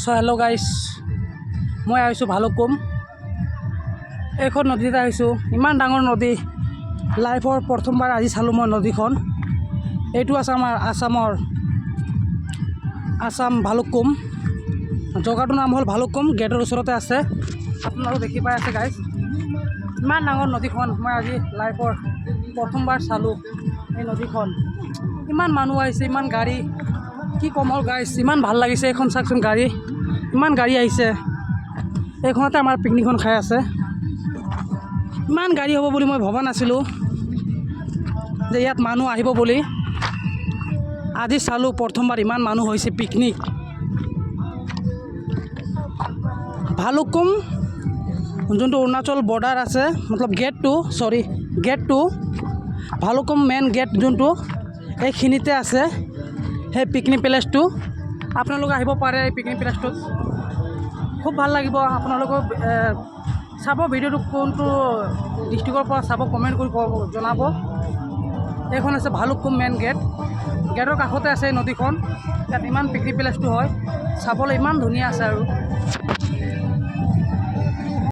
So hello' guys, মই আহিছোঁ ভালুকপুং। এইখন নদীতে আহিছোঁ, ইমান ডাঙৰ নদী। লাইফৰ প্ৰথমবাৰ আজি চালোঁ মই নদীখন। এইটো আছে আমাৰ আসাম ভালুকপুং। জেগাটোৰ নাম হ'ল ভালুকপুং, গেটৰ ওচৰতে আছে। আপোনালোকে দেখি পাই আছে গাইজ, ইমান ডাঙৰ নদীখন। মই আজি লাইফৰ প্ৰথমবাৰ চালোঁ এই নদীখন। ইমান মানুহ আহিছে, ইমান গাড়ী, কি ক'ম হ'ল গাইজ, ইমান ভাল লাগিছে। এইখন চাওকচোন, গাড়ী, ইমান গাড়ী আহিছে। এইখনতে আমাৰ পিকনিকখন খাই আছে। ইমান গাড়ী হ'ব বুলি মই ভবা নাছিলোঁ যে ইয়াত মানুহ আহিব বুলি। আজি চালোঁ প্ৰথমবাৰ ইমান মানুহ হৈছে পিকনিক। ভালুকপুং যোনটো অৰুণাচল বৰ্ডাৰ আছে, মতলব গেটটো ভালুকপুং মেইন গেট যোনটো এইখিনিতে আছে, সেই পিকনিক প্লেচটো। আপোনালোকে আহিব পাৰে এই পিকনিক প্লেচটোত, খুব ভাল লাগিব। আপোনালোকক চাব ভিডিঅ'টো, কোনটো ডিষ্ট্ৰিক্টৰ পৰা চাব কমেণ্ট কৰি জনাব। এইখন আছে ভালুকপুং মেইন গেট, গেটৰ কাষতে আছে এই নদীখন। ইয়াত ইমান পিকনিক প্লেচটো হয়, চাবলৈ ইমান ধুনীয়া আছে। আৰু